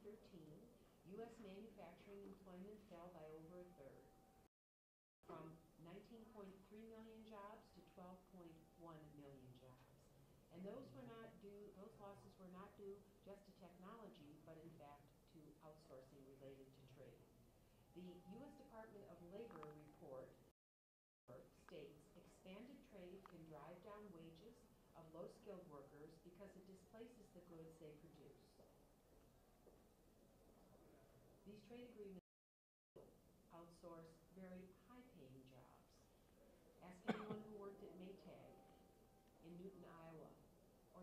2013, U.S. manufacturing employment fell by over a third, from 19.3 million jobs to 12.1 million jobs. And those losses were not due just to technology, but in fact to outsourcing related to trade. The U.S. Department of Labor report states expanded trade can drive down wages of low-skilled workers because it displaces the goods they produce. These trade agreements outsource very high-paying jobs. Ask anyone who worked at Maytag in Newton, Iowa, or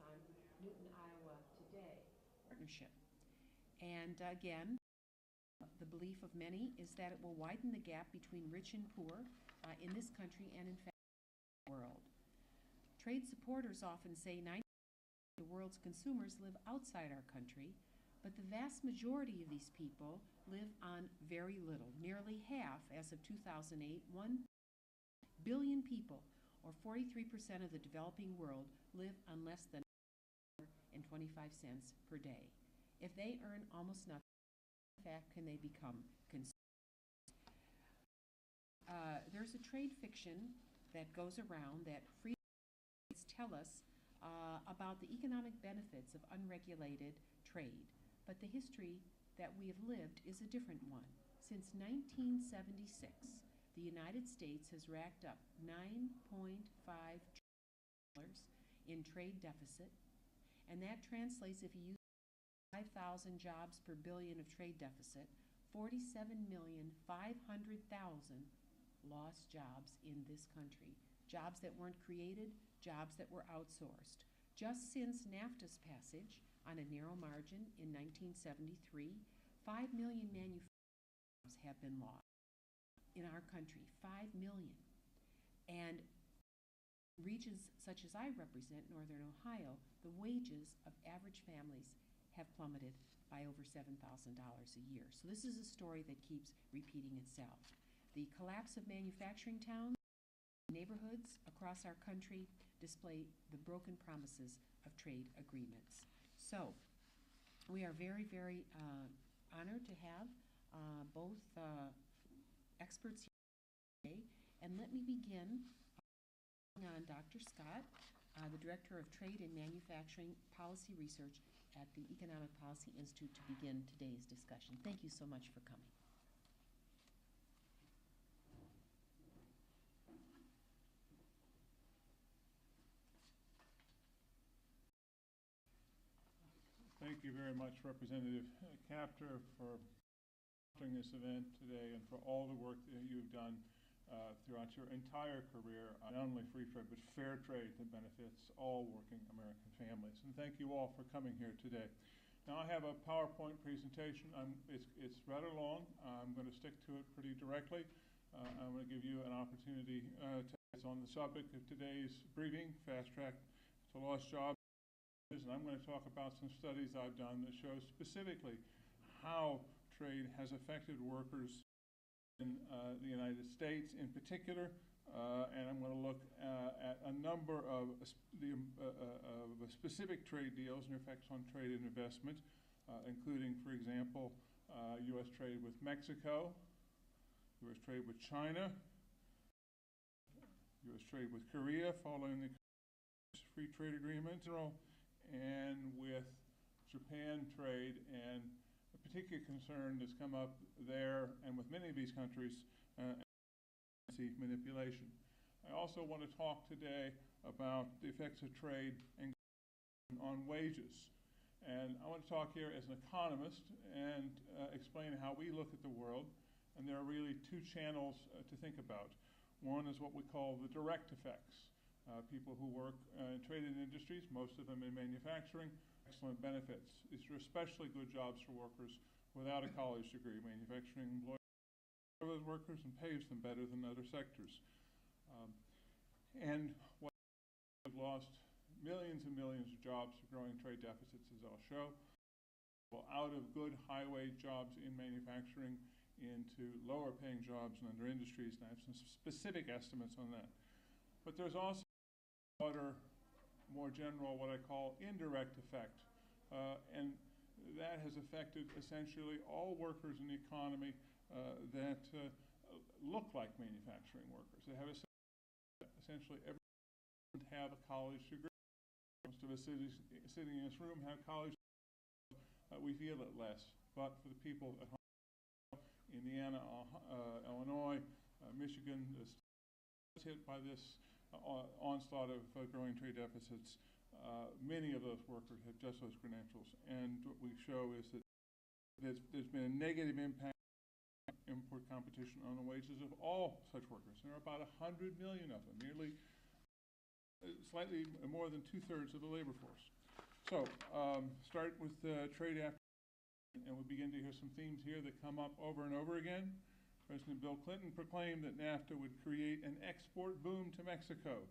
on Newton, Iowa today. Partnership. And again, the belief of many is that it will widen the gap between rich and poor in this country and in fact in the world. Trade supporters often say 90% of the world's consumers live outside our country, but the vast majority of these people live on very little. Nearly half, as of 2008, 1 billion people, or 43% of the developing world, live on less than $1.25 per day. If they earn almost nothing, in fact, can they become consumers? There's a trade fiction that goes around that free trades tell us about the economic benefits of unregulated trade. But the history that we have lived is a different one. Since 1976, the United States has racked up $9.5 trillion in trade deficit, and that translates, if you use 5,000 jobs per billion of trade deficit, 47,500,000 lost jobs in this country. Jobs that weren't created, jobs that were outsourced. Just since NAFTA's passage on a narrow margin in 1973, 5 million manufacturing jobs have been lost in our country, 5 million. And regions such as I represent, Northern Ohio, the wages of average families have plummeted by over $7,000 a year. So this is a story that keeps repeating itself. The collapse of manufacturing towns, neighborhoods across our country display the broken promises of trade agreements. So we are very, very honored to have both experts here today. And let me begin on Dr. Scott, the Director of Trade and Manufacturing Policy Research at the Economic Policy Institute, to begin today's discussion. Thank you so much for coming. Thank you very much, Representative Kaptur, for hosting this event today and for all the work that you've done throughout your entire career, not only free trade, but fair trade that benefits all working American families. And thank you all for coming here today. Now, I have a PowerPoint presentation. It's rather long. I'm going to stick to it pretty directly. I'm going to give you an opportunity to on the subject of today's briefing, Fast Track to Lost Jobs. And I'm going to talk about some studies I've done that show specifically how trade has affected workers in the United States in particular, and I'm going to look at a number of specific trade deals and effects on trade and investment, including, for example, U.S. trade with Mexico, U.S. trade with China, U.S. trade with Korea following the free trade agreement, and with Japan trade, and a particular concern that's come up there and with many of these countries, manipulation. I also want to talk today about the effects of trade and on wages. And I want to talk here as an economist and explain how we look at the world. And there are really two channels to think about. One is what we call the direct effects. People who work in traded industries, most of them in manufacturing, excellent benefits. These are especially good jobs for workers without a college degree. Manufacturing employs those workers and pays them better than other sectors. And what we've lost millions and millions of jobs to growing trade deficits, as I'll show. Well, out of good high-wage jobs in manufacturing into lower-paying jobs in other industries, and I have some specific estimates on that. But there's also broader, more general, what I call indirect effect. And that has affected essentially all workers in the economy that look like manufacturing workers. They have essentially everyone have a college degree. Most of us sitting in this room have college degrees. We feel it less, but for the people at home, Indiana, Illinois, Michigan, the states hit by this onslaught of growing trade deficits, many of those workers have just those credentials. And what we show is that there's been a negative impact on import competition on the wages of all such workers. There are about 100 million of them, nearly slightly more than 2/3 of the labor force. So start with trade after, and we begin to hear some themes here that come up over and over again. President Bill Clinton proclaimed that NAFTA would create an export boom to Mexico.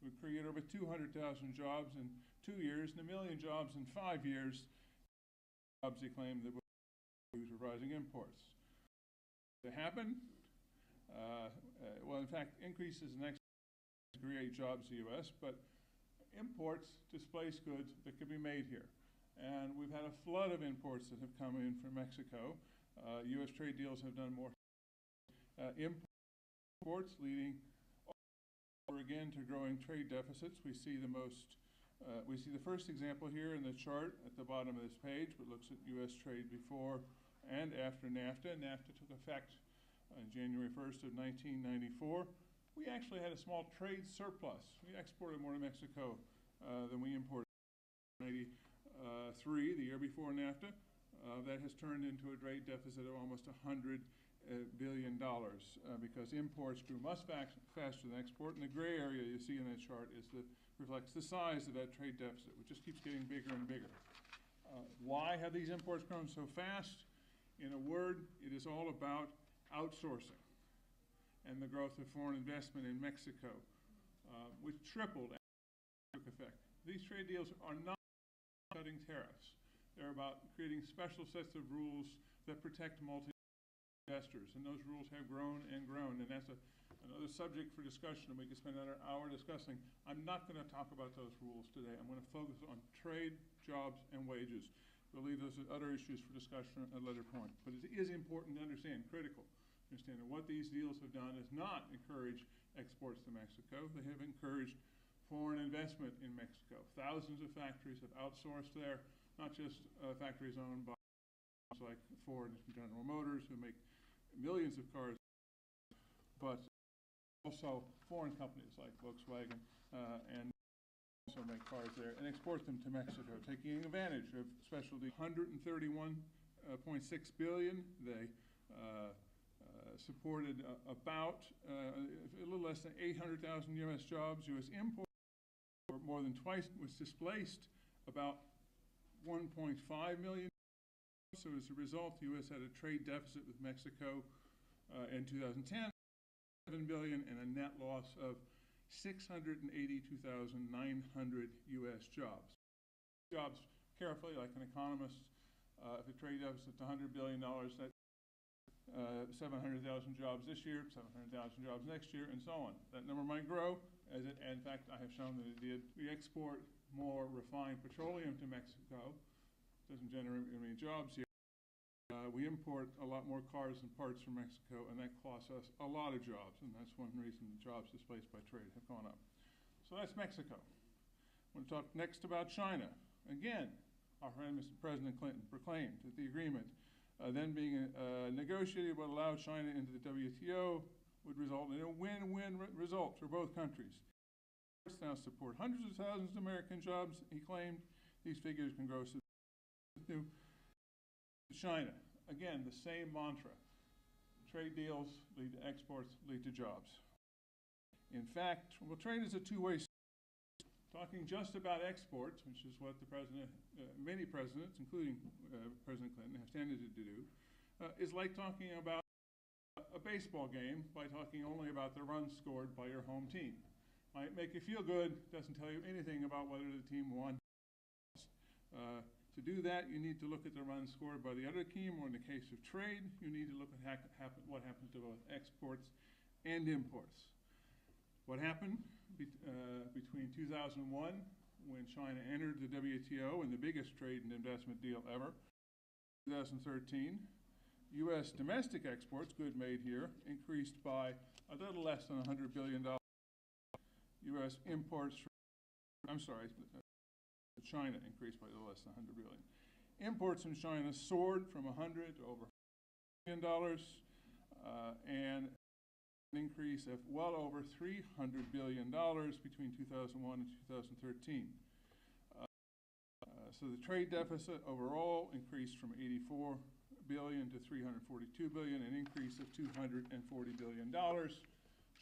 It would create over 200,000 jobs in 2 years and 1 million jobs in 5 years. Jobs, he claimed, that would lose rising imports. Did it happen? Well, in fact, increases in exports create jobs in the U.S., but imports displace goods that could be made here. And we've had a flood of imports that have come in from Mexico. U.S. trade deals have done more imports, leading over again to growing trade deficits. We see the first example here in the chart at the bottom of this page, which looks at U.S. trade before and after NAFTA. NAFTA took effect on January 1st of 1994. We actually had a small trade surplus. We exported more to Mexico than we imported in 1993, the year before NAFTA. That has turned into a trade deficit of almost $100 billion because imports grew much faster than export. And the gray area you see in that chart reflects the size of that trade deficit, which just keeps getting bigger and bigger. Why have these imports grown so fast? In a word, it is all about outsourcing and the growth of foreign investment in Mexico, which tripled after it took effect. These trade deals are not cutting tariffs. They're about creating special sets of rules that protect investors, and those rules have grown and grown, and that's another subject for discussion, and we could spend another hour discussing. I'm not going to talk about those rules today. I'm going to focus on trade, jobs, and wages. We'll leave those other issues for discussion at a later point. But it is important to understand, critical, to understand that what these deals have done is not encourage exports to Mexico. They have encouraged foreign investment in Mexico. Thousands of factories have outsourced there, not just factories owned by like Ford and General Motors, who make millions of cars, but also foreign companies like Volkswagen and also make cars there and export them to Mexico, taking advantage of specialty. $131.6 billion. They supported about a little less than 800,000 U.S. jobs. U.S. imports were more than twice, was displaced about 1.5 million. So as a result, the U.S. had a trade deficit with Mexico in 2010, $7 billion, and a net loss of 682,900 U.S. jobs. Jobs carefully, like an economist, if the trade deficit is $100 billion, that's 700,000 jobs this year, 700,000 jobs next year, and so on. That number might grow, as it, in fact, I have shown that it did. We export more refined petroleum to Mexico. Doesn't generate any jobs here. We import a lot more cars and parts from Mexico, and that costs us a lot of jobs, and that's one reason the jobs displaced by trade have gone up. So that's Mexico. I want to talk next about China. Again, our friend Mr. President Clinton proclaimed that the agreement then being negotiated would allow China into the WTO would result in a win-win result for both countries. Now support hundreds of thousands of American jobs, he claimed. These figures can grow to China. Again, the same mantra. Trade deals lead to exports, lead to jobs. In fact, well, trade is a two-way street. Talking just about exports, which is what the president, many presidents, including President Clinton, have tended to do, is like talking about a baseball game by talking only about the runs scored by your home team. Might make you feel good, doesn't tell you anything about whether the team won. To do that, you need to look at the runs scored by the other team, or in the case of trade, you need to look at what happens to both exports and imports. What happened between 2001, when China entered the WTO and the biggest trade and investment deal ever, 2013, U.S. domestic exports, good made here, increased by a little less than $100 billion. U.S. imports China increased by a little less than $100 billion. Imports from China soared from $100 to over $100 billion, and an increase of well over $300 billion between 2001 and 2013. So the trade deficit overall increased from $84 billion to $342 billion, an increase of $240 billion,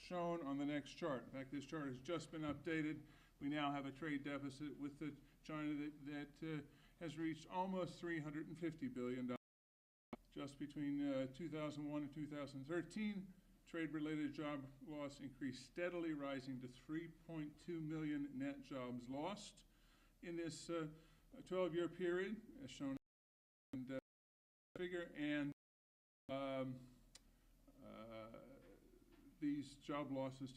shown on the next chart. In fact, this chart has just been updated. We now have a trade deficit with China that has reached almost $350 billion. Just between 2001 and 2013, trade-related job loss increased steadily, rising to 3.2 million net jobs lost in this 12-year period, as shown in the figure, and these job losses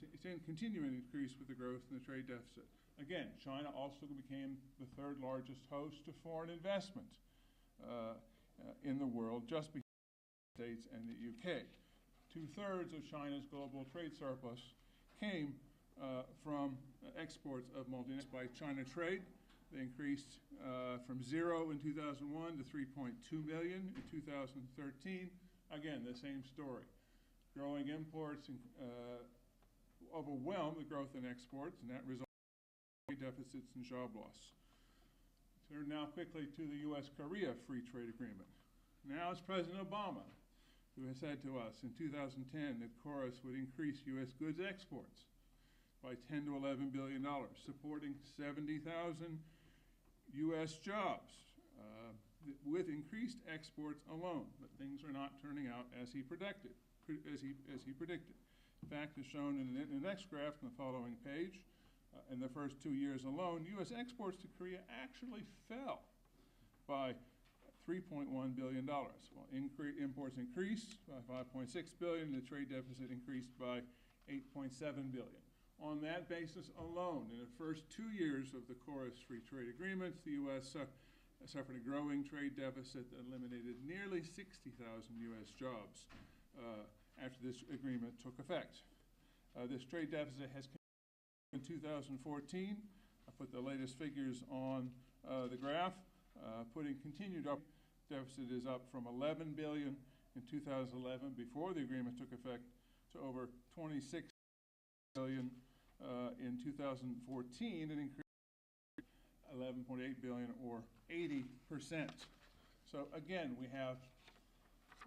continue to increase with the growth in the trade deficit. Again, China also became the third largest host of foreign investment in the world, just behind the States and the UK. 2/3 of China's global trade surplus came from exports of multinational. By China trade, they increased from 0 in 2001 to 3.2 million in 2013. Again, the same story. Growing imports overwhelmed the growth in exports, and that resulted in deficits and job loss. Turn now quickly to the U.S.-Korea Free Trade Agreement. Now it's President Obama who has said to us in 2010 that KORUS would increase U.S. goods exports by $10 to $11 billion, supporting 70,000 U.S. jobs with increased exports alone. But things are not turning out as he predicted. In fact, as shown in the next graph on the following page, in the first 2 years alone, U.S. exports to Korea actually fell by $3.1 billion. While imports increased by $5.6 billion, the trade deficit increased by $8.7 billion. On that basis alone, in the first 2 years of the KORUS Free Trade Agreements, the U.S. suffered a growing trade deficit that eliminated nearly 60,000 U.S. jobs after this agreement took effect. This trade deficit has continued in 2014. I put the latest figures on the graph, putting continued up. Deficit is up from $11 billion in 2011 before the agreement took effect to over $26 billion in 2014, an increase of $11.8 billion or 80%. So again, we have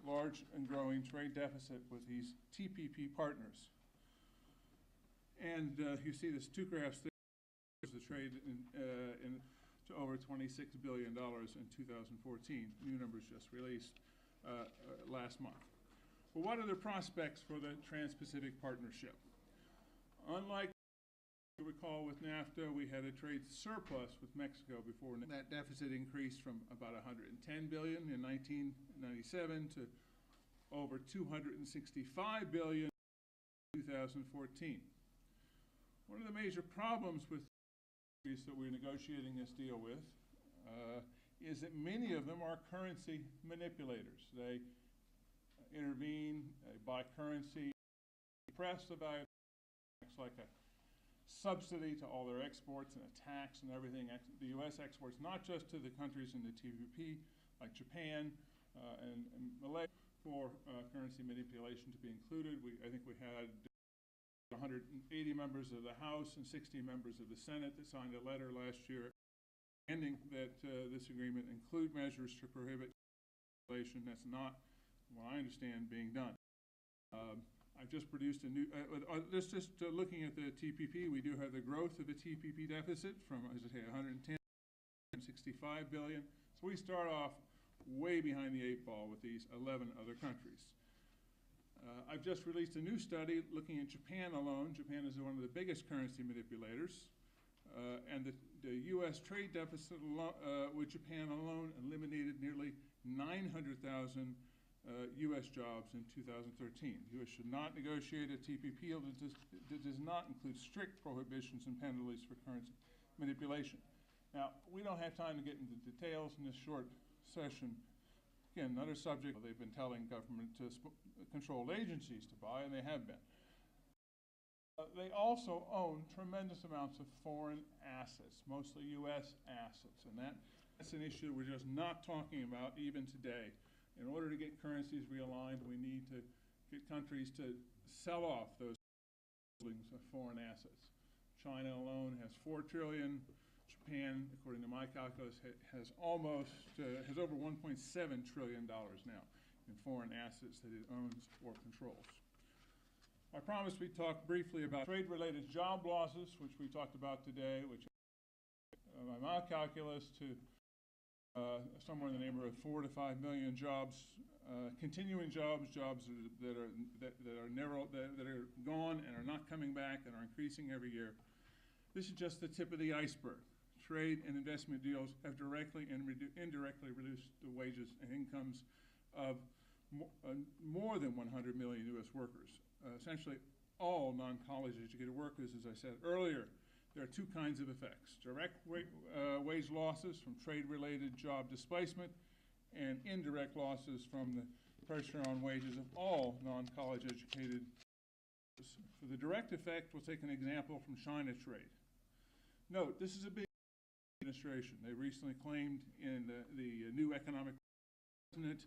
large and growing trade deficit with these TPP partners. And you see this two graphs there. The trade to over $26 billion in 2014. New numbers just released last month. Well, what are the prospects for the Trans-Pacific Partnership? Unlike you recall with NAFTA, we had a trade surplus with Mexico before. That deficit increased from about $110 billion in 1997 to over $265 billion in 2014. One of the major problems with that we're negotiating this deal with is that many of them are currency manipulators. They intervene, they buy currency, press the value, like a subsidy to all their exports and a tax and everything. The U.S. exports not just to the countries in the TPP, like Japan and Malaysia, for currency manipulation to be included. I think we had 180 members of the House and 60 members of the Senate that signed a letter last year demanding that this agreement include measures to prohibit manipulation. That's not, what I understand, being done. I've just produced a new, just looking at the TPP, we do have the growth of the TPP deficit from, as I say, 110 to 65 billion. So we start off way behind the 8 ball with these 11 other countries. I've just released a new study looking at Japan alone. Japan is one of the biggest currency manipulators. And the U.S. trade deficit with Japan alone eliminated nearly 900,000 U.S. jobs in 2013. The U.S. should not negotiate a TPP deal that does not include strict prohibitions and penalties for currency manipulation. Now, we don't have time to get into details in this short session, Again, another subject they've been telling government-controlled agencies to buy, and they have been. They also own tremendous amounts of foreign assets, mostly U.S. assets, and that's an issue we're just not talking about even today. In order to get currencies realigned, we need to get countries to sell off those foreign assets. China alone has $4 trillion. Japan, according to my calculus, has over $1.7 trillion now in foreign assets that it owns or controls. I promised we'd talk briefly about trade-related job losses, which we talked about today, which by my calculus to somewhere in the neighborhood of 4 to 5 million jobs, continuing jobs that are gone and are not coming back and are increasing every year. This is just the tip of the iceberg. Trade and investment deals have directly and indirectly reduced the wages and incomes of more than 100 million U.S. workers. Essentially all non-college educated workers, as I said earlier. There are two kinds of effects: direct wage losses from trade-related job displacement and indirect losses from the pressure on wages of all non-college educated workers. For the direct effect, we'll take an example from China trade. Note, this is a big administration. They recently claimed in the new economic president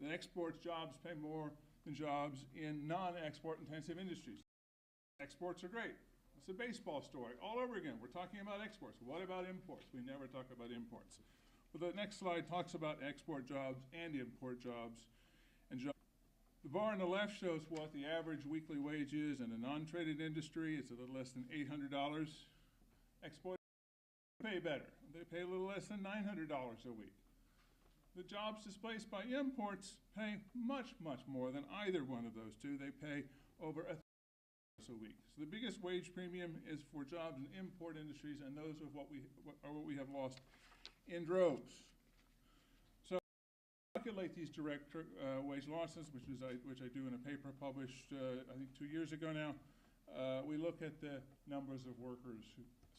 that export jobs pay more than jobs in non-export intensive industries. Exports are great. It's a baseball story all over again. We're talking about exports. What about imports? We never talk about imports. Well, the next slide talks about export jobs and import jobs. The bar on the left shows what the average weekly wage is in a non-traded industry. It's a little less than $800. Exports pay better. They pay a little less than $900 a week. The jobs displaced by imports pay much, much more than either one of those two. They pay over $1,000 a week. So the biggest wage premium is for jobs in import industries, and those are what we have lost in droves. So calculate these direct wage losses, which I do in a paper published I think 2 years ago now. We look at the numbers of workers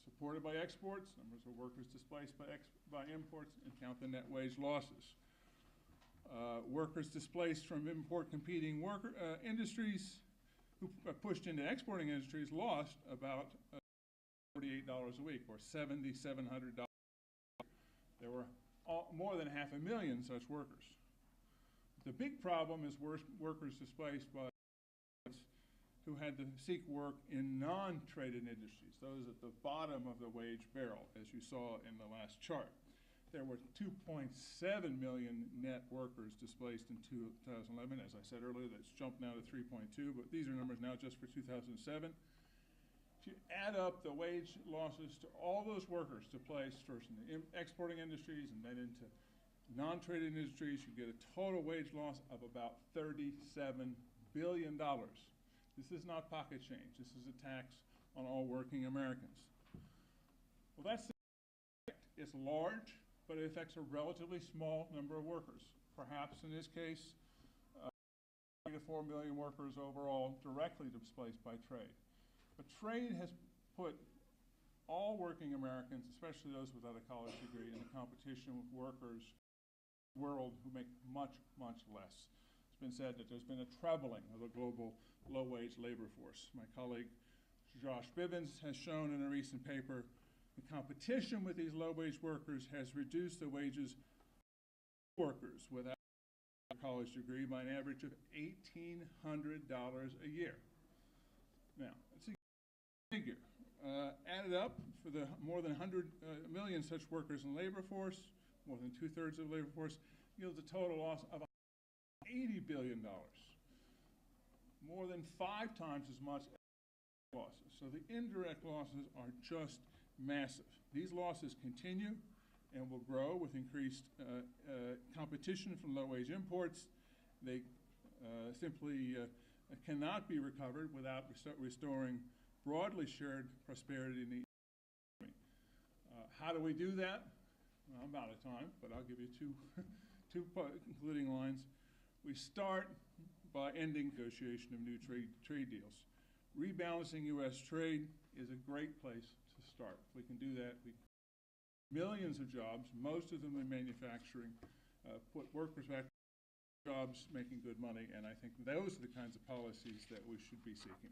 supported by exports, numbers of workers displaced by imports, and count the net wage losses. Workers displaced from import competing industries who are pushed into exporting industries lost about $48 a week, or $7,700. There were more than 500,000 such workers. The big problem is workers displaced by who had to seek work in non-traded industries, those at the bottom of the wage barrel, as you saw in the last chart. There were 2.7 million net workers displaced in 2011. As I said earlier, that's jumped now to 3.2, but these are numbers now just for 2007. If you add up the wage losses to all those workers displaced first in the exporting industries and then into non-traded industries, you get a total wage loss of about $37 billion. This is not pocket change. This is a tax on all working Americans. Well, that's the effect. It's large, but it affects a relatively small number of workers. Perhaps in this case, 3 to 4 million workers overall directly displaced by trade. But trade has put all working Americans, especially those without a college degree, in a competition with workers in the world who make much, much less. It's been said that there's been a trebling of the global low-wage labor force. My colleague Josh Bibbins has shown in a recent paper the competition with these low-wage workers has reduced the wages of workers without a college degree by an average of $1,800 a year. Now, that's a figure. Added up for the more than 100 million such workers in the labor force, more than 2/3 of the labor force, yields a total loss of $80 billion. More than 5 times as much losses. So the indirect losses are just massive. These losses continue and will grow with increased competition from low-wage imports. They simply cannot be recovered without restoring broadly shared prosperity in the economy. How do we do that? Well, I'm out of time, but I'll give you two concluding lines. We start by ending negotiation of new trade deals. Rebalancing U.S. trade is a great place to start. If we can do that, millions of jobs, most of them in manufacturing, put workers back jobs, making good money, and I think those are the kinds of policies that we should be seeking.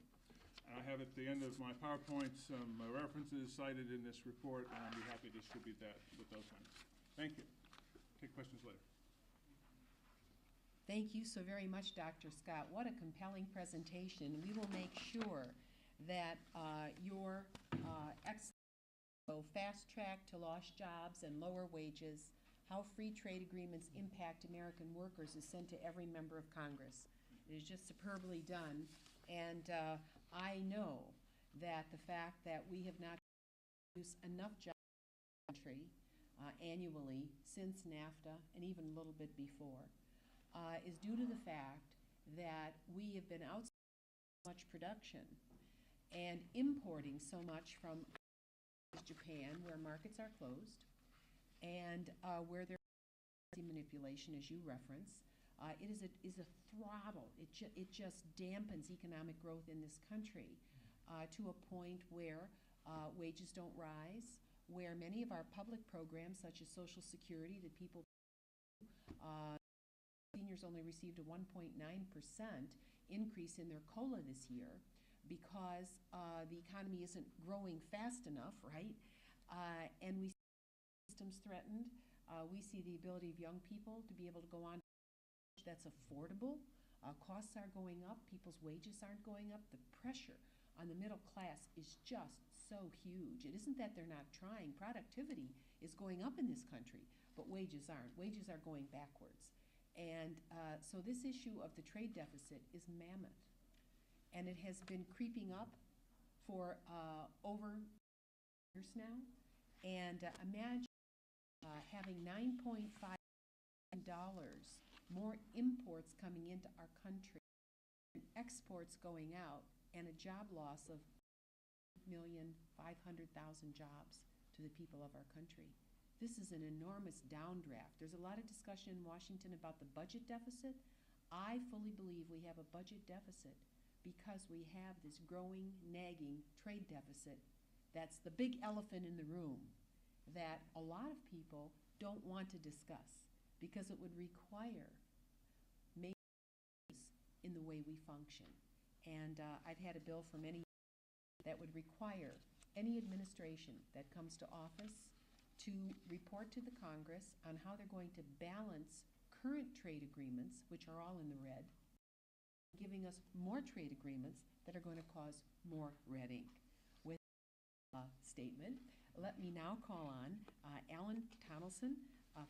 I have at the end of my PowerPoint some references cited in this report, and I'll be happy to distribute that with those links. Thank you. Take questions later. Thank you so very much, Dr. Scott. What a compelling presentation. We will make sure that your fast track to lost jobs and lower wages, how free trade agreements impact American workers is sent to every member of Congress. It is just superbly done. And I know that the fact that we have not produced enough jobs in the country annually since NAFTA and even a little bit before is due to the fact that we have been outsourcing so much production and importing so much from Japan, where markets are closed, and where there is manipulation, as you reference. It is a throttle. It just dampens economic growth in this country to a point where wages don't rise, where many of our public programs, such as Social Security, that people seniors only received a 1.9% increase in their COLA this year because the economy isn't growing fast enough, right? And we see systems threatened. We see the ability of young people to be able to go on that's affordable. Costs are going up. People's wages aren't going up. The pressure on the middle class is just so huge. It isn't that they're not trying. Productivity is going up in this country, but wages aren't. Wages are going backwards. And so this issue of the trade deficit is mammoth. And it has been creeping up for over years now. And imagine having $9.5 billion more imports coming into our country and exports going out, and a job loss of 1,500,000 jobs to the people of our country. This is an enormous downdraft. There's a lot of discussion in Washington about the budget deficit. I fully believe we have a budget deficit because we have this growing, nagging trade deficit that's the big elephant in the room that a lot of people don't want to discuss because it would require changes in the way we function. And I've had a bill for many years that would require any administration that comes to office to report to the Congress on how they're going to balance current trade agreements, which are all in the red, giving us more trade agreements that are going to cause more red ink. With a statement, let me now call on Alan Tonelson,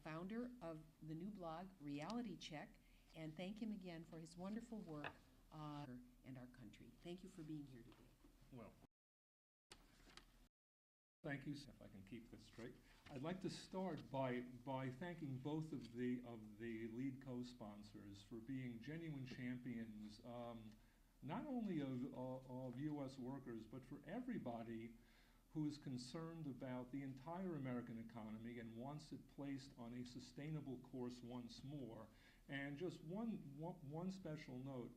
founder of the new blog Reality Check, and thank him again for his wonderful work and our country. Thank you for being here today. Well, thank you. If I can keep this straight, I'd like to start by thanking both of the lead co-sponsors for being genuine champions, not only of U.S. workers, but for everybody who is concerned about the entire American economy and wants it placed on a sustainable course once more. And just one special note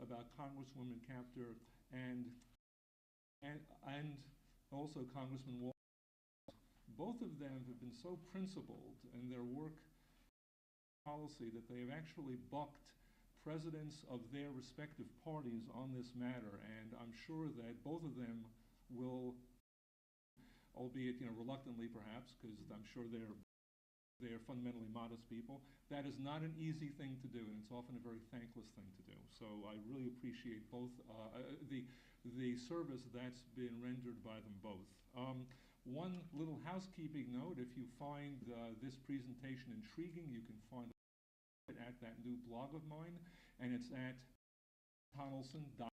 about Congresswoman Kaptur and also Congressman Wall. Both of them have been so principled in their work policy that they have actually bucked presidents of their respective parties on this matter, and I'm sure that both of them will, albeit reluctantly perhaps, because I'm sure they're fundamentally modest people. That is not an easy thing to do, and it's often a very thankless thing to do. So I really appreciate both the service that's been rendered by them both. One little housekeeping note: if you find this presentation intriguing, you can find it at that new blog of mine, and it's at tonelson.com.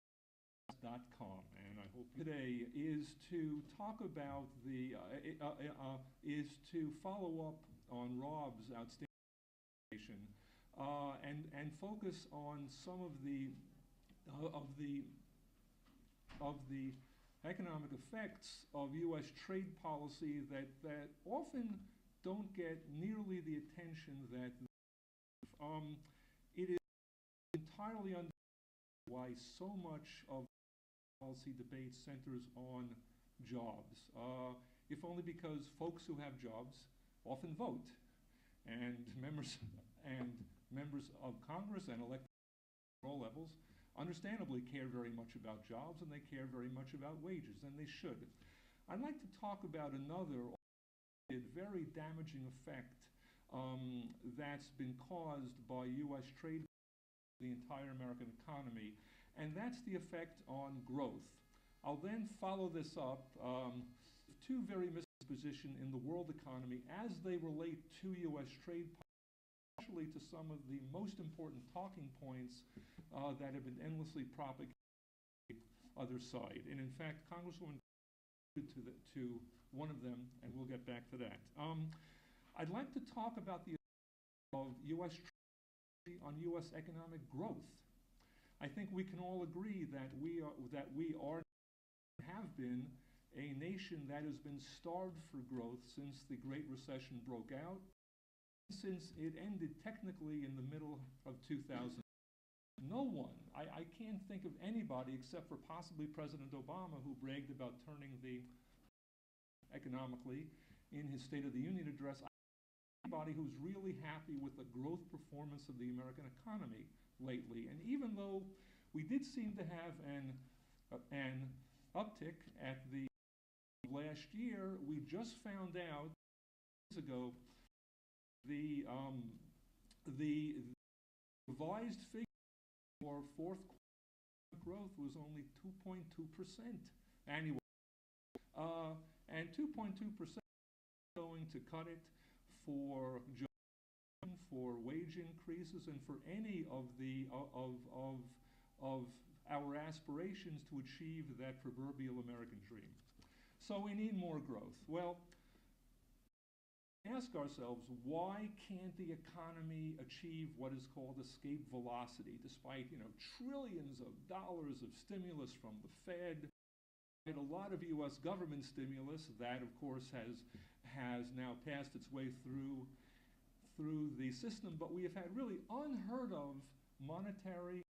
And I hope today is to talk about is to follow up on Rob's outstanding presentation and focus on some of the economic effects of U.S. trade policy that often don't get nearly the attention that it is entirely understood why so much of policy debate centers on jobs, if only because folks who have jobs often vote, and members members of Congress and elected at all levels understandably care very much about jobs, and they care very much about wages, and they should. I'd like to talk about another very damaging effect that's been caused by U.S. trade the entire American economy, and that's the effect on growth. I'll then follow this up two very mispositions in the world economy as they relate to U.S. trade policy, especially to some of the most important talking points that have been endlessly propagated on the other side. And in fact, Congresswoman to one of them, and we'll get back to that. I'd like to talk about the effect of U.S. trade on U.S. economic growth. I think we can all agree that we are have been a nation that has been starved for growth since the Great Recession broke out, since it ended technically in the middle of 2000. No one, I can't think of anybody except for possibly President Obama, who bragged about turning the economically in his State of the Union address, anybody who's really happy with the growth performance of the American economy lately. And even though we did seem to have an uptick at the last year, we just found out years ago the revised figure for fourth quarter growth was only 2.2% annually, and 2.2% going to cut it for jobs, for wage increases, and for any of the of our aspirations to achieve that proverbial American dream. So we need more growth. Well, ask ourselves, why can't the economy achieve what is called escape velocity, despite trillions of dollars of stimulus from the Fed, and a lot of U.S. government stimulus that, of course, has now passed its way through the system, but we have had really unheard of monetary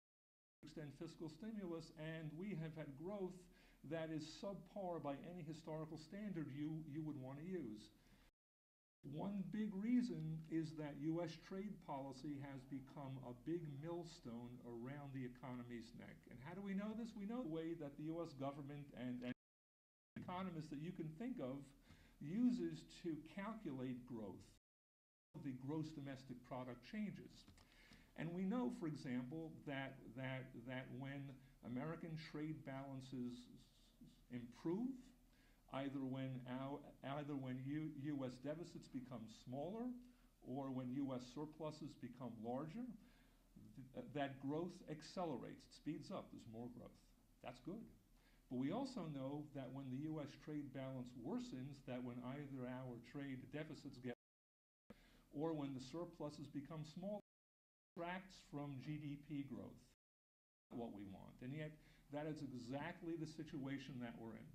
and fiscal stimulus, and we have had growth that is subpar by any historical standard you would want to use. One big reason is that U.S. trade policy has become a big millstone around the economy's neck. And how do we know this? We know the way that the U.S. government and economists that you can think of uses to calculate growth, the gross domestic product changes. And we know, for example, that when American trade balances improve, either when U.S. deficits become smaller or when U.S. surpluses become larger, that growth accelerates, it speeds up, there's more growth. That's good. But we also know that when the U.S. trade balance worsens, that when either our trade deficits get or when the surpluses become smaller, detracts from GDP growth, what we want. And yet, that is exactly the situation that we're in.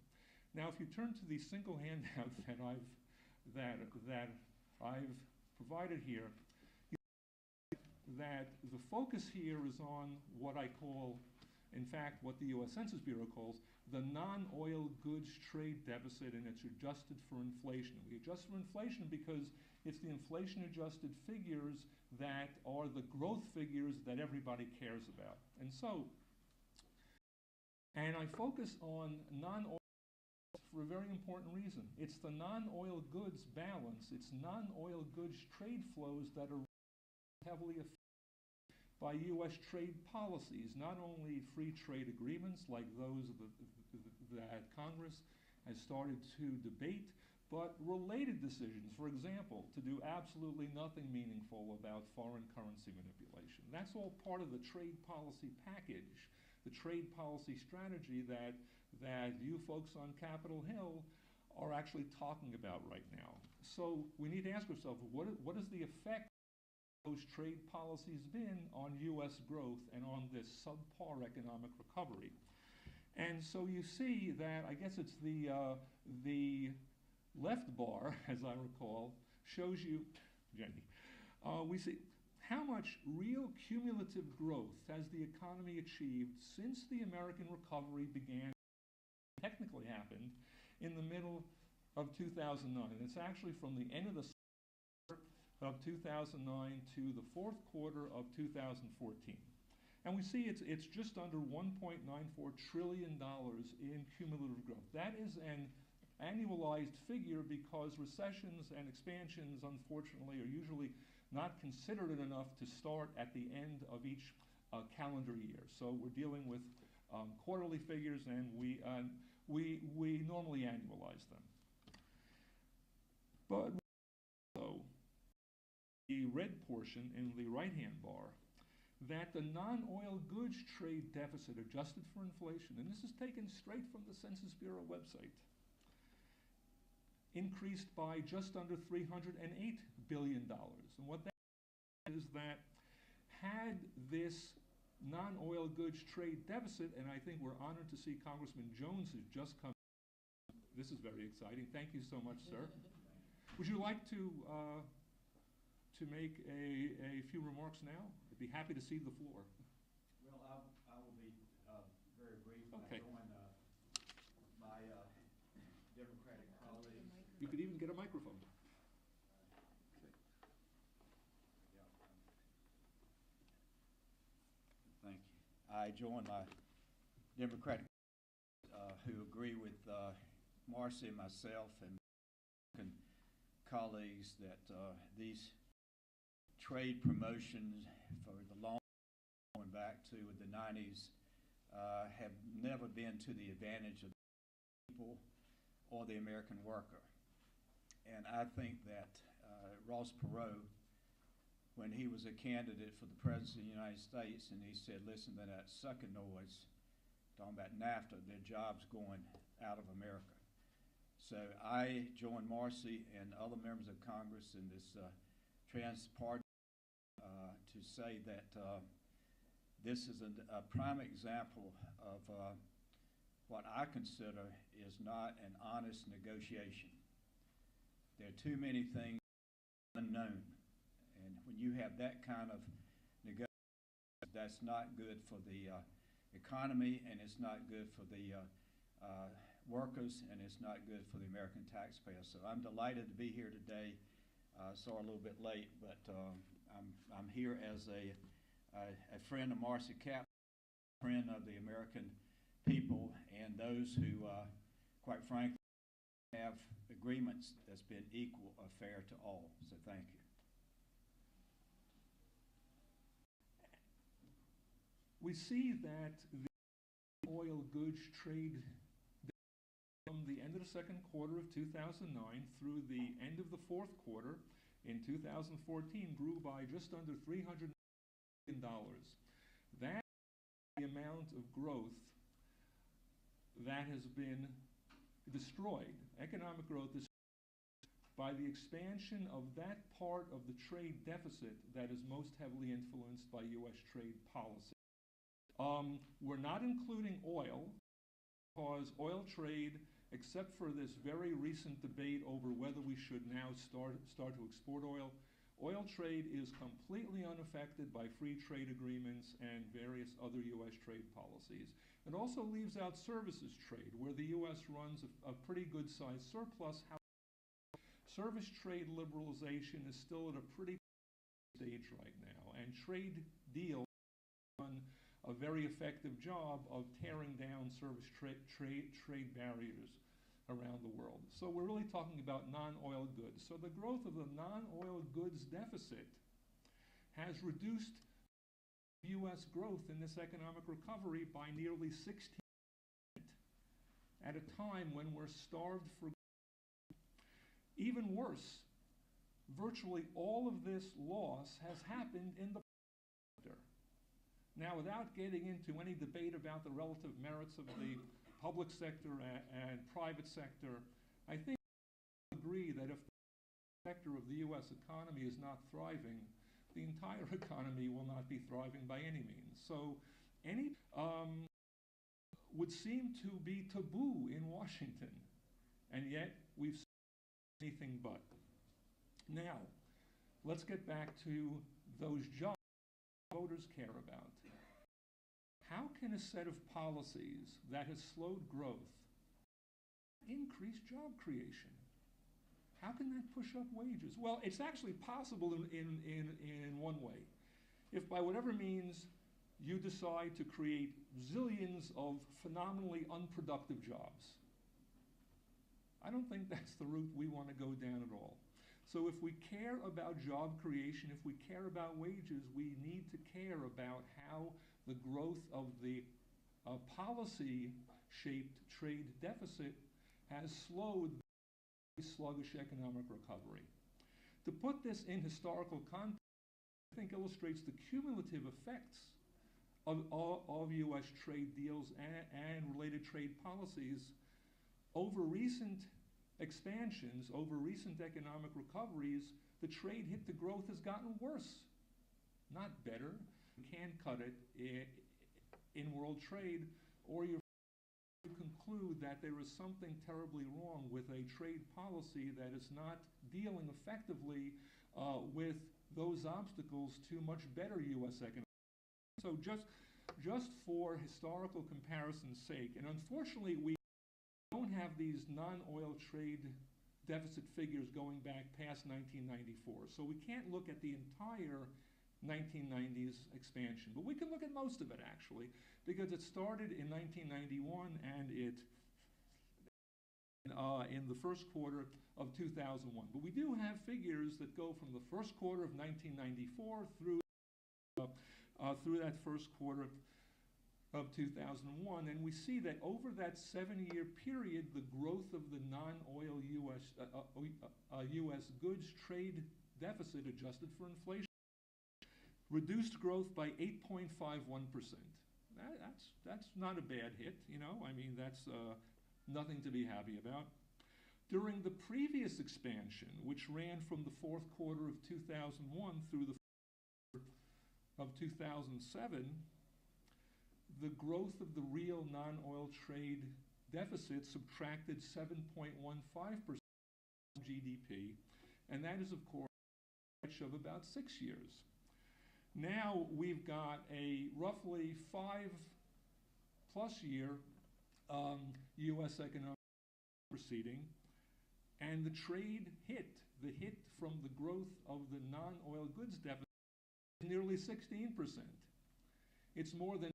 Now, if you turn to the single handout that I've provided here, you see that the focus here is on what I call, in fact, what the U.S. Census Bureau calls the non-oil goods trade deficit, and it's adjusted for inflation. We adjust for inflation because it's the inflation-adjusted figures that are the growth figures that everybody cares about. And I focus on non-oil for a very important reason. It's the non-oil goods balance, it's non-oil goods trade flows that are heavily affected by U.S. trade policies, not only free trade agreements like those that Congress has started to debate, but related decisions, for example, to do absolutely nothing meaningful about foreign currency manipulation. That's all part of the trade policy package, the trade policy strategy that you folks on Capitol Hill are actually talking about right now. So we need to ask ourselves, what is the effect of those trade policies been on U.S. growth and on this subpar economic recovery? And so you see that, I guess it's the left bar, as I recall, shows you, Jenny, we see how much real cumulative growth has the economy achieved since the American recovery began, technically happened, in the middle of 2009. And it's actually from the end of the summer of 2009 to the fourth quarter of 2014. And we see it's just under $1.94 trillion in cumulative growth. That is an annualized figure because recessions and expansions, unfortunately, are usually not considered enough to start at the end of each calendar year. So we're dealing with quarterly figures, and we normally annualize them. But also, the red portion in the right-hand bar, that the non-oil goods trade deficit adjusted for inflation, and this is taken straight from the Census Bureau website, increased by just under $308 billion. And what that is that had this non-oil goods trade deficit, and I think we're honored to see Congressman Jones has just come. This is very exciting. Thank you so much, sir. Would you like to make a few remarks now? I'd be happy to cede the floor. Well, I will be very brief. Okay. I join my Democratic colleagues. You could even get a microphone. Thank you. I join my Democratic who agree with Marcy and myself and colleagues that these trade promotions for the long going back to the 90s have never been to the advantage of the people or the American worker. And I think that Ross Perot, when he was a candidate for the presidency of the United States, and he said, listen to that sucking noise, talking about NAFTA, their jobs going out of America. So I join Marcy and other members of Congress in this trans-party to say that this is a prime example of what I consider is not an honest negotiation. There are too many things unknown, and when you have that kind of negotiation, that's not good for the economy, and it's not good for the workers, and it's not good for the American taxpayer. So I'm delighted to be here today. Sorry, a little bit late, but I'm here as a friend of Marcy Cap, friend of the American people, and those who, quite frankly, have agreements that's been equal or fair to all. So thank you. We see that the oil goods trade from the end of the second quarter of 2009 through the end of the fourth quarter in 2014 grew by just under $300 million. That is the amount of growth that has been destroyed, economic growth is by the expansion of that part of the trade deficit that is most heavily influenced by U.S. trade policy. We're not including oil because oil trade, except for this very recent debate over whether we should now start to export oil, oil trade is completely unaffected by free trade agreements and various other U.S. trade policies. It also leaves out services trade, where the U.S. runs a pretty good-sized surplus. However, service trade liberalization is still at a pretty stage right now, and trade deals run a very effective job of tearing down service trade barriers around the world. So we're really talking about non-oil goods. So the growth of the non-oil goods deficit has reduced U.S. growth in this economic recovery by nearly 16% at a time when we're starved for goods. Even worse, virtually all of this loss has happened in the sector. Now, without getting into any debate about the relative merits of the public sector and private sector, I think we agree that if the sector of the U.S. economy is not thriving, the entire economy will not be thriving by any means. So any would seem to be taboo in Washington, and yet we've seen anything but. Now, let's get back to those jobs voters care about. How can a set of policies that has slowed growth increase job creation? How can that push up wages? Well, it's actually possible in one way. If by whatever means you decide to create zillions of phenomenally unproductive jobs, I don't think that's the route we want to go down at all. So if we care about job creation, if we care about wages, we need to care about how the growth of the policy-shaped trade deficit has slowed the sluggish economic recovery. To put this in historical context, I think illustrates the cumulative effects of U.S. trade deals and related trade policies over recent expansions, over recent economic recoveries. The trade hit to growth has gotten worse, not better. You can't cut it in world trade, or you conclude that there is something terribly wrong with a trade policy that is not dealing effectively with those obstacles to much better U.S. economics. So just for historical comparison's sake, and unfortunately we don't have these non-oil trade deficit figures going back past 1994, so we can't look at the entire 1990s expansion, but we can look at most of it actually, because it started in 1991 and it in the first quarter of 2001. But we do have figures that go from the first quarter of 1994 through that first quarter of 2001, and we see that over that 7-year period, the growth of the non-oil U.S. goods trade deficit adjusted for inflation reduced growth by 8.51%. That's not a bad hit, you know. I mean, that's nothing to be happy about. During the previous expansion, which ran from the fourth quarter of 2001 through the of 2007, the growth of the real non-oil trade deficit subtracted 7.15% from GDP, and that is, of course, a stretch of about 6 years. Now we've got a roughly 5+ year U.S. economic proceeding, and the trade hit, the hit from the growth of the non-oil goods deficit, is nearly 16%. It's more than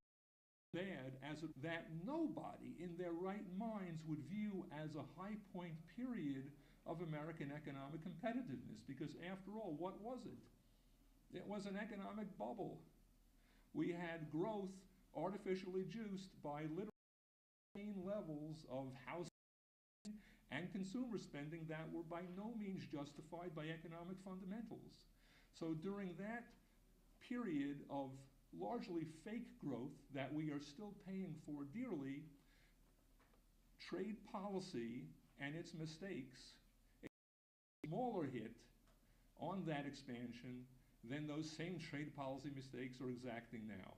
bad as that nobody in their right minds would view as a high point period of American economic competitiveness, because after all, what was it? It was an economic bubble. We had growth artificially juiced by literally levels of housing and consumer spending that were by no means justified by economic fundamentals. So during that period of largely fake growth that we are still paying for dearly, trade policy and its mistakes a smaller hit on that expansion than those same trade policy mistakes are exacting now.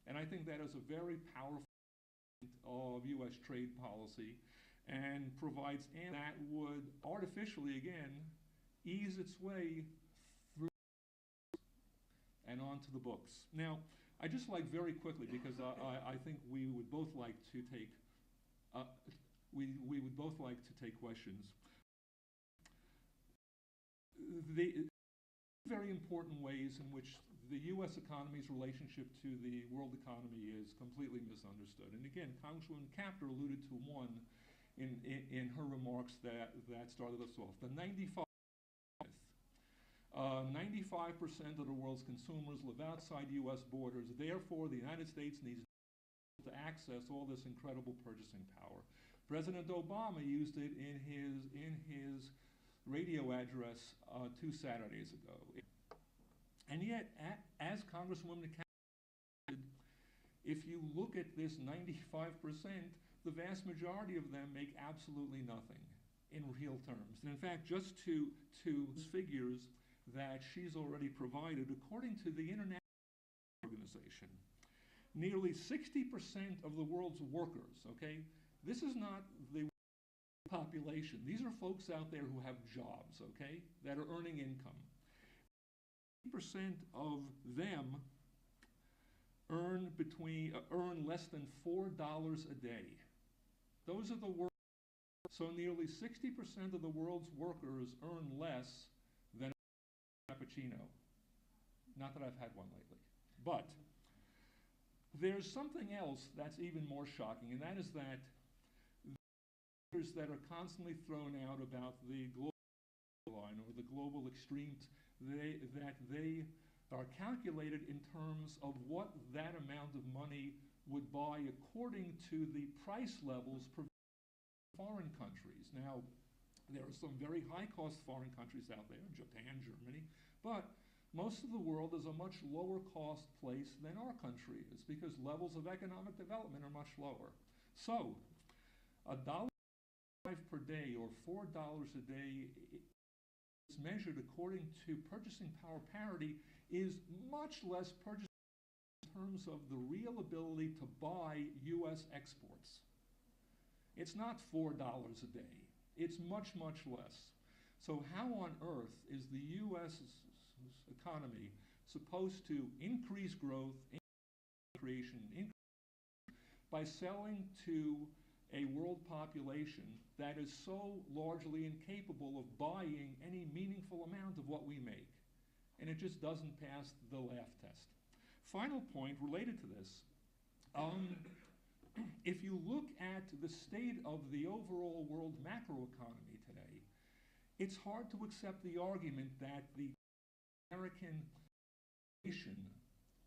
And I think that is a very powerful of U.S. trade policy and provides, and that would artificially, again, ease its way through and onto the books. Now, I just like very quickly, because I think we would both like to take we would both like to take questions. The very important ways in which the U.S. economy's relationship to the world economy is completely misunderstood. And again, Congresswoman Kaptur alluded to one in her remarks that started us off. The 95% of the world's consumers live outside U.S. borders. Therefore, the United States needs to access all this incredible purchasing power. President Obama used it in his radio address 2 Saturdays ago. And yet, as Congresswoman Kaptur, if you look at this 95%, the vast majority of them make absolutely nothing in real terms. And in fact, just to figures that she's already provided, according to the International Organization, nearly 60% of the world's workers, okay, this is not the population. These are folks out there who have jobs, okay, that are earning income. 60% of them earn less than $4 a day. Those are the workers So nearly 60% of the world's workers earn less than a cappuccino. Not that I've had one lately. But there's something else that's even more shocking, and that is that the figures that are constantly thrown out about the global line or the global extremes, that they are calculated in terms of what that amount of money would buy according to the price levels per foreign countries. Now, there are some very high-cost foreign countries out there, Japan, Germany, but most of the world is a much lower-cost place than our country is because levels of economic development are much lower. So, $1.05 per day or $4 a day is measured according to purchasing power parity is much less purchasing in terms of the real ability to buy U.S. exports. It's not $4 a day. It's much, much less. So how on earth is the U.S. economy supposed to increase growth, creation, by selling to a world population that is so largely incapable of buying any meaningful amount of what we make? And it just doesn't pass the laugh test. Final point related to this. If you look at the state of the overall world macroeconomy today, it's hard to accept the argument that the American relation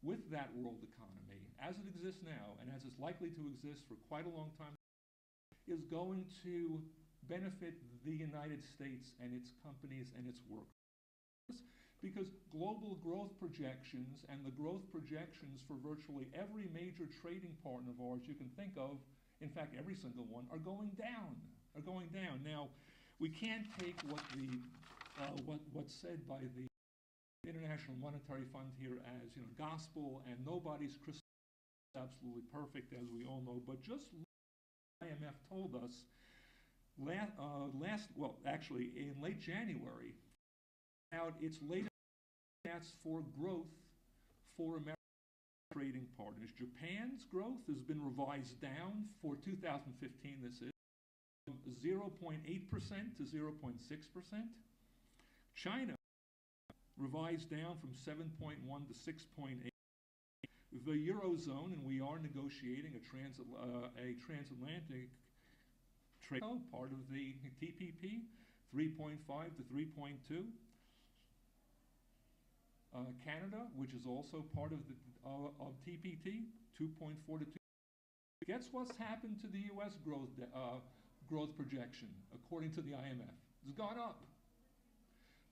with that world economy, as it exists now and as it's likely to exist for quite a long time, is going to benefit the United States and its companies and its workers. Because global growth projections and the growth projections for virtually every major trading partner of ours you can think of, in fact every single one, are going down. Now, we can't take what's said by the International Monetary Fund here as gospel, and nobody's crystal ball is absolutely perfect, as we all know. But just the IMF told us in late January, out its latest stats for growth for American trading partners. Japan's growth has been revised down for 2015. This is from 0.8% to 0.6%. China revised down from 7.1 to 6.8. The Eurozone, and we are negotiating a transatlantic trade, part of the TPP, 3.5 to 3.2. Canada, which is also part of TPP, 2.4 to 2. Guess what's happened to the U.S. growth projection, according to the IMF? It's gone up.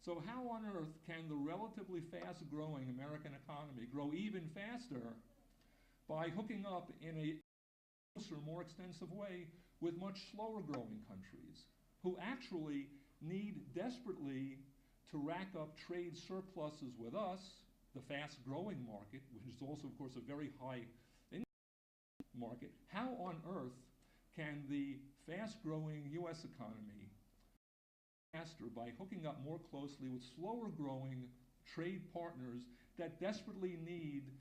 So how on earth can the relatively fast-growing American economy grow even faster by hooking up in a closer, more extensive way with much slower-growing countries who actually need desperately to rack up trade surpluses with us, the fast-growing market, which is also, of course, a very high market? How on earth can the fast-growing U.S. economy faster by hooking up more closely with slower-growing trade partners that desperately need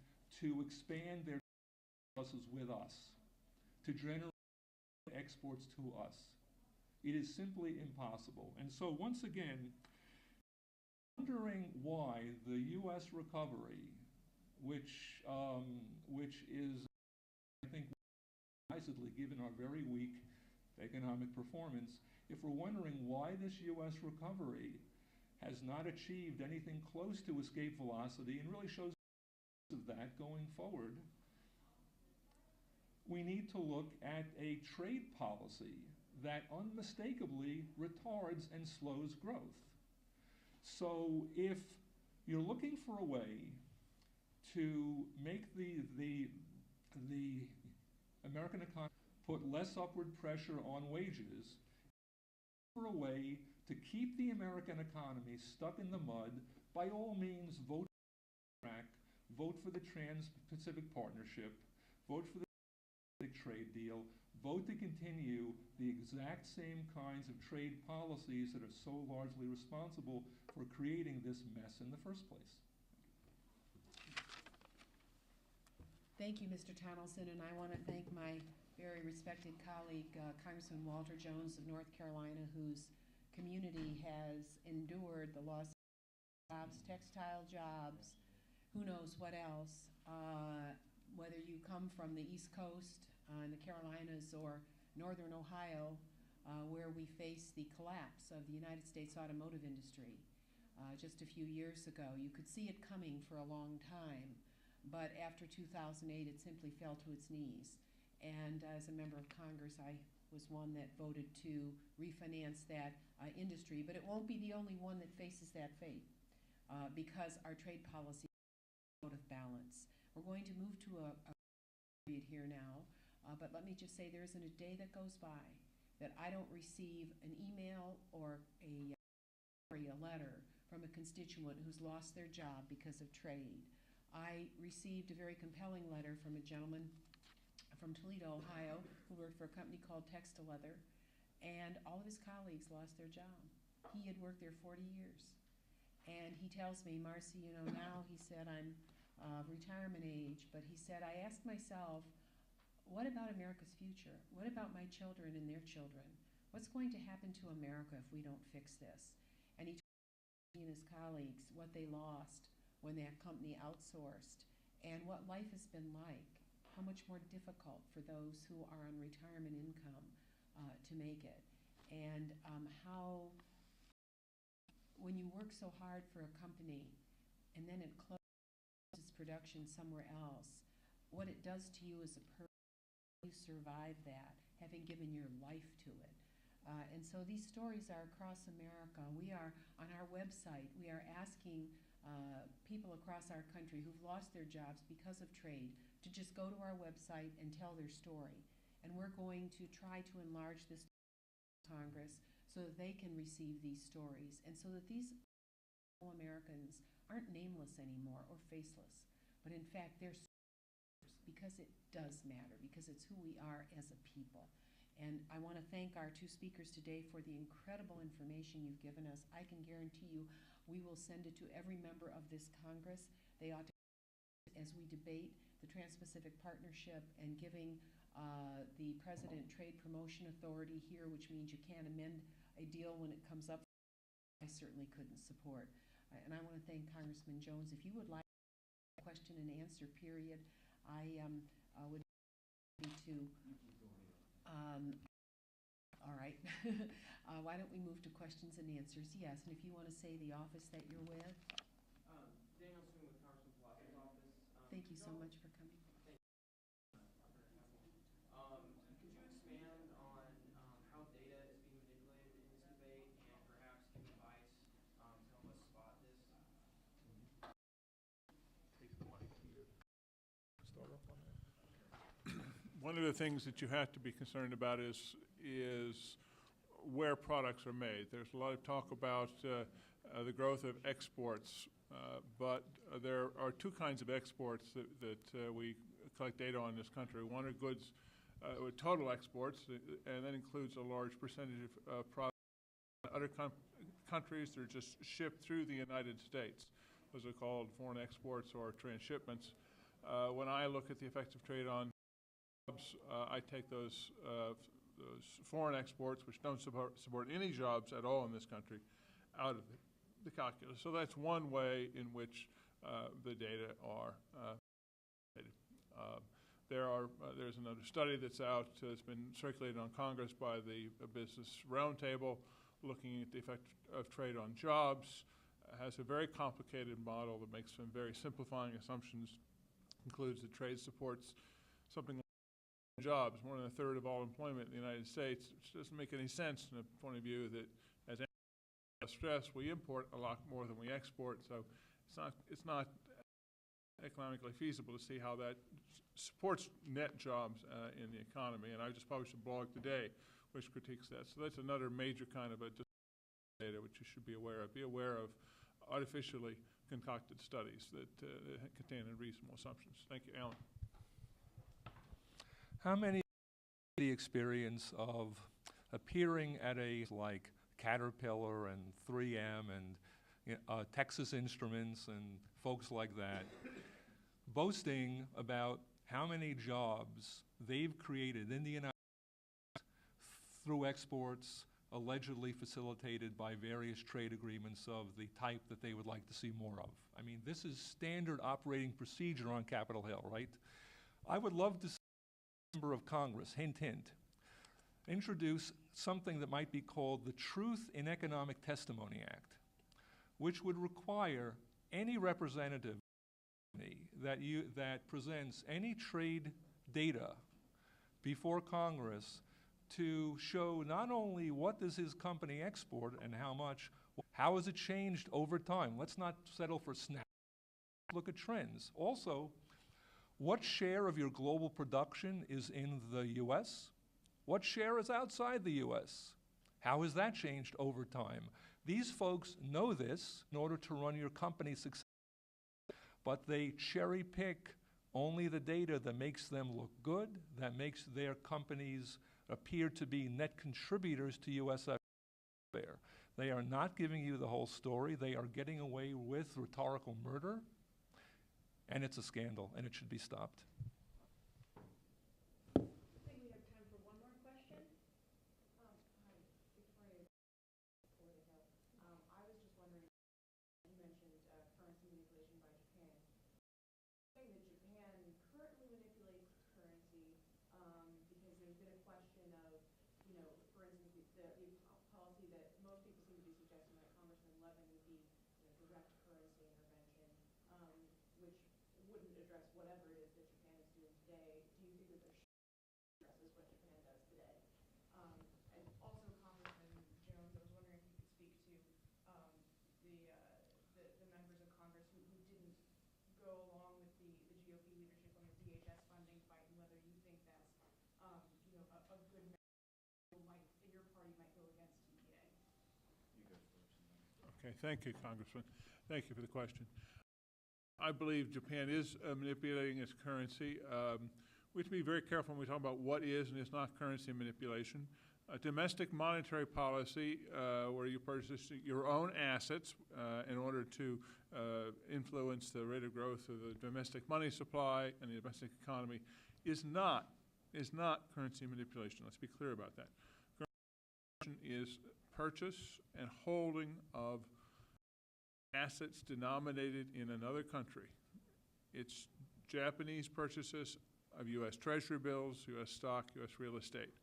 to expand their surpluses with us, to generate exports to us? It is simply impossible. And so, once again, wondering why the U.S. recovery, which is, I think, wisely given our very weak economic performance, if we're wondering why this U.S. recovery has not achieved anything close to escape velocity and really shows of that going forward, we need to look at a trade policy that unmistakably retards and slows growth. So if you're looking for a way to make the American economy put less upward pressure on wages, for a way to keep the American economy stuck in the mud, by all means vote for Iraq, vote for the Trans-Pacific Partnership, vote for the trade deal, vote to continue the exact same kinds of trade policies that are so largely responsible for creating this mess in the first place. Thank you, Mr. Tonelson, and I want to thank my very respected colleague, Congressman Walter Jones of North Carolina, whose community has endured the loss of jobs, textile jobs, who knows what else. Whether you come from the East Coast in the Carolinas or Northern Ohio, where we face the collapse of the United States automotive industry just a few years ago. You could see it coming for a long time, but after 2008, it simply fell to its knees. And as a member of Congress, I was one that voted to refinance that industry, but it won't be the only one that faces that fate because our trade policy is out of balance. We're going to move to a period here now, but let me just say there isn't a day that goes by that I don't receive an email or a letter from a constituent who's lost their job because of trade. I received a very compelling letter from a gentleman from Toledo, Ohio, who worked for a company called Textileather, and all of his colleagues lost their job. He had worked there 40 years. And he tells me, Marcy, you know, now, he said, I'm retirement age, but he said, I asked myself, what about America's future? What about my children and their children? What's going to happen to America if we don't fix this? And he told me and his colleagues what they lost when that company outsourced and what life has been like, how much more difficult for those who are on retirement income to make it, and how when you work so hard for a company and then it closes its production somewhere else, what it does to you as a person, you survive that, having given your life to it. And so these stories are across America. We are, on our website, we are asking people across our country who've lost their jobs because of trade to just go to our website and tell their story. And we're going to try to enlarge this to Congress so that they can receive these stories and so that these Americans aren't nameless anymore or faceless, but in fact they're because it does matter, because it's who we are as a people. And I want to thank our two speakers today for the incredible information you've given us. I can guarantee you we will send it to every member of this Congress. They ought to, as we debate the Trans-Pacific Partnership and giving the President Trade Promotion Authority here, which means you can't amend a deal when it comes up, I certainly couldn't support. And I want to thank Congressman Jones. If you would like a question and answer period, I would be to, all right. Why don't we move to questions and answers? Yes, and if you want to say the office that you're with. Daniel Swing with Congressman Plaza's office. Thank you so much for coming. Could you expand on how data is being manipulated in this debate and perhaps give advice to help us spot this? One of the things that you have to be concerned about is where products are made. There's a lot of talk about the growth of exports, but there are two kinds of exports that we collect data on in this country. One are goods with total exports, and that includes a large percentage of products in other countries that are just shipped through the United States. Those are called foreign exports or transshipments. When I look at the effects of trade on jobs, I take those foreign exports, which don't support any jobs at all in this country, out of the calculus. So that's one way in which the data are there's another study that's out, it's been circulated on Congress by the Business Roundtable, looking at the effect of trade on jobs. Has a very complicated model that makes some very simplifying assumptions, concludes that trade supports something like jobs, more than a third of all employment in the United States, which doesn't make any sense from the point of view that as stress, we import a lot more than we export, so it's not economically feasible to see how that supports net jobs in the economy. And I just published a blog today which critiques that. So that's another major kind of a data which you should be aware of. Be aware of artificially concocted studies that contain unreasonable assumptions. Thank you, Alan. How many the experience of appearing at a like Caterpillar and 3M and Texas Instruments and folks like that, boasting about how many jobs they've created in the United States through exports allegedly facilitated by various trade agreements of the type that they would like to see more of. I mean, this is standard operating procedure on Capitol Hill, right? I would love to see a member of Congress, hint, hint, introduce something that might be called the Truth in Economic Testimony Act, which would require any representative that presents any trade data before Congress to show not only what does his company export and how much, how has it changed over time. Let's not settle for snap. Look at trends. Also, what share of your global production is in the U.S.? What share is outside the U.S.? How has that changed over time? These folks know this in order to run your company successfully, but they cherry pick only the data that makes them look good, that makes their companies appear to be net contributors to U.S. there. They are not giving you the whole story. They are getting away with rhetorical murder, and it's a scandal, and it should be stopped. I think we have time for one more question. Hi, Victoria, Board of Health. I was just wondering, you mentioned currency manipulation by Japan. Saying that Japan currently manipulates currency because there's been a question of, you know, for instance, the policy that most people seem to be suggesting, like Congressman Levin, would be, you know, direct currency intervention, which wouldn't address whatever it is that Japan is doing today. Do you think that there addresses what Japan does today? And also, Congressman Jones, I was wondering if you could speak to the members of Congress who didn't go along with the GOP leadership on the DHS funding fight, and whether you think that's you know, a good measure your party might go against TPA. You go first. Okay, thank you, Congressman. Thank you for the question. I believe Japan is manipulating its currency. We have to be very careful when we talk about what is and is not currency manipulation. Domestic monetary policy, where you purchase your own assets in order to influence the rate of growth of the domestic money supply and the domestic economy, is not currency manipulation. Let's be clear about that. Currency manipulation is purchase and holding of assets denominated in another country. It's Japanese purchases of U.S. Treasury bills, U.S. stock, U.S. real estate.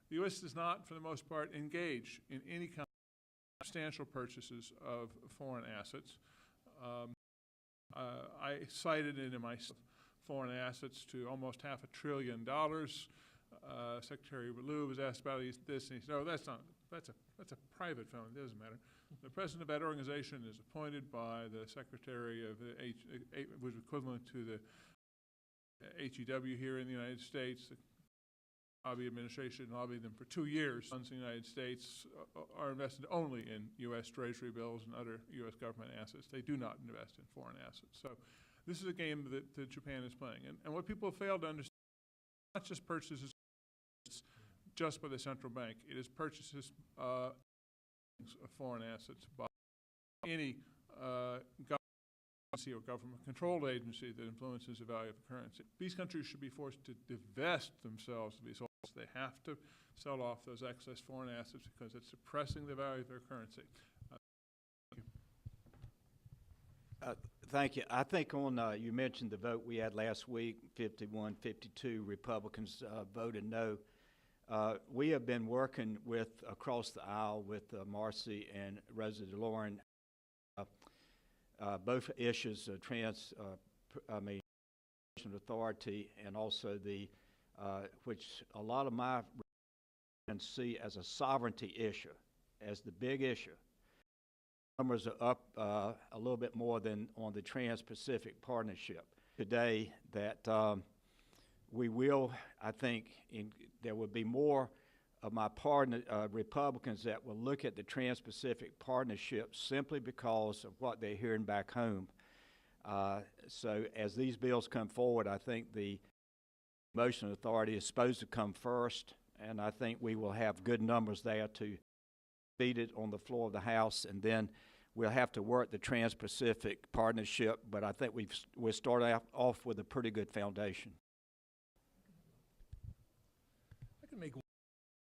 The U.S. does not, for the most part, engage in any kind of substantial purchases of foreign assets. I cited it in my foreign assets to almost $500 billion. Secretary Liu was asked about this, and he said, "Oh, that's a private firm. It doesn't matter." The president of that organization is appointed by the secretary of the was equivalent to the HEW here in the United States. The lobby administration lobbied them for 2 years. Funds in the United States are invested only in U.S. Treasury bills and other U.S. government assets. They do not invest in foreign assets. So this is a game that Japan is playing. And what people fail to understand, not just purchases just by the central bank. It is purchases of foreign assets by any government agency or government-controlled agency that influences the value of the currency. These countries should be forced to divest themselves of these holdings. They have to sell off those excess foreign assets because it's suppressing the value of their currency. Thank you. I think on, you mentioned the vote we had last week, 51-52 Republicans voted no. We have been working across the aisle with Marcy and Rosa DeLorean, both issues of authority and also which a lot of my Republicans see as a sovereignty issue, as the big issue. Numbers are up a little bit more than on the Trans-Pacific Partnership today. That we will, I think, there will be more of my partner Republicans that will look at the Trans-Pacific Partnership simply because of what they're hearing back home. So as these bills come forward, I think the motion authority is supposed to come first, and I think we will have good numbers there to beat it on the floor of the House, and then we'll have to work the Trans-Pacific Partnership, but I think we'll start off with a pretty good foundation. I can make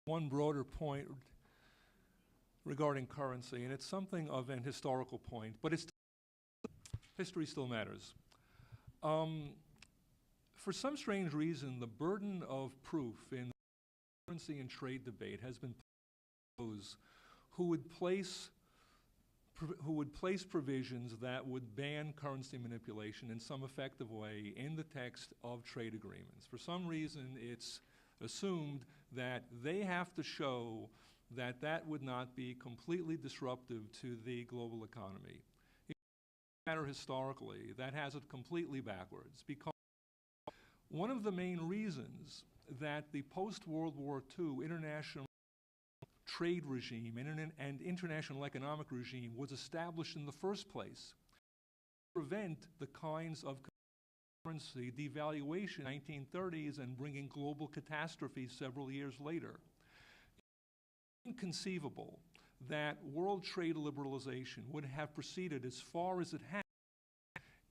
one broader point regarding currency, and it's something of an historical point, but history still matters. For some strange reason, the burden of proof in the currency and trade debate has been those who would place provisions that would ban currency manipulation in some effective way in the text of trade agreements. For some reason, it's assumed that they have to show that that would not be completely disruptive to the global economy. If you matter historically, that has it completely backwards, because one of the main reasons that the post-World War II international trade regime and international economic regime was established in the first place to prevent the kinds of currency devaluation in the 1930s and bringing global catastrophes several years later. It's inconceivable that world trade liberalization would have proceeded as far as it had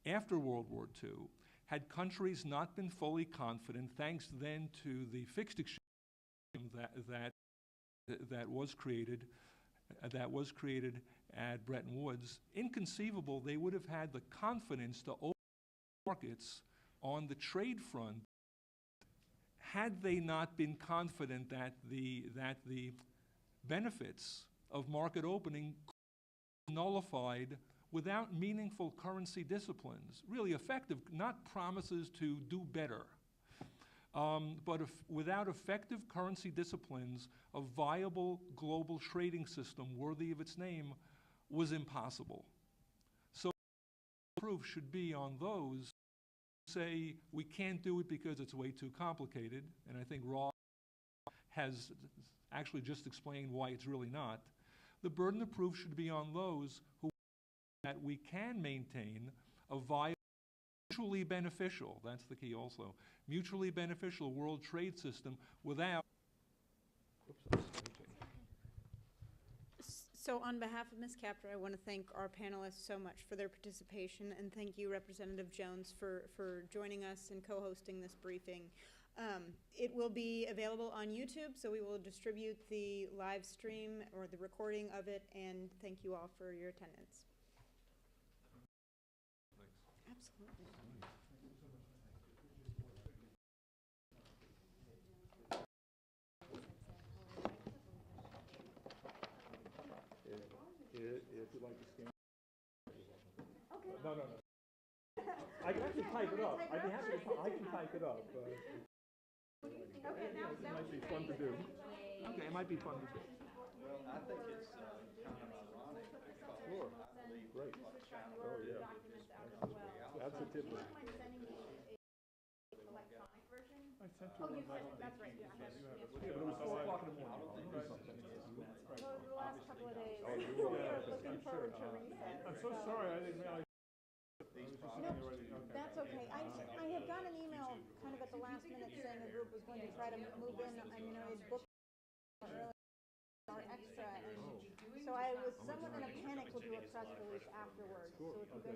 after World War II had countries not been fully confident, thanks then to the fixed exchange that was created at Bretton Woods. Inconceivable they would have had the confidence to open markets on the trade front had they not been confident that the benefits of market opening could be nullified without meaningful currency disciplines, really effective, not promises to do better, but without effective currency disciplines, a viable global trading system worthy of its name was impossible. So proof should be on those who say we can't do it because it's way too complicated, and I think Ross has actually just explained why it's really not. The burden of proof should be on those who that we can maintain a viable, mutually beneficial, that's the key also, mutually beneficial world trade system without. So on behalf of Ms. Capter, I want to thank our panelists so much for their participation, and thank you, Representative Jones, for joining us and co-hosting this briefing. It will be available on YouTube, so we will distribute the live stream or the recording of it, and thank you all for your attendance. Absolutely. If you'd like to scan. Okay. No. I can actually type it up. I'd be happy to. I can type it up. Okay, it might be fun to do. Okay, it might be fun to do. Well, I think it's kind of ironic because Sure. I believe Great. Oh, yeah. That's a tip. I sent you Oh, you one. sent it, that's right, yeah. Yeah, but it was 4 o'clock in the morning. I'll do something. Well, the last couple of days. Oh, you We're were. looking forward to reset. I'm so sorry, I didn't realize. No, that's okay. I had got an email kind of at the last minute saying a group was going to try to move in, and it booked early or extra, and so I was somewhat in a panic to do a press release afterwards. So if you guys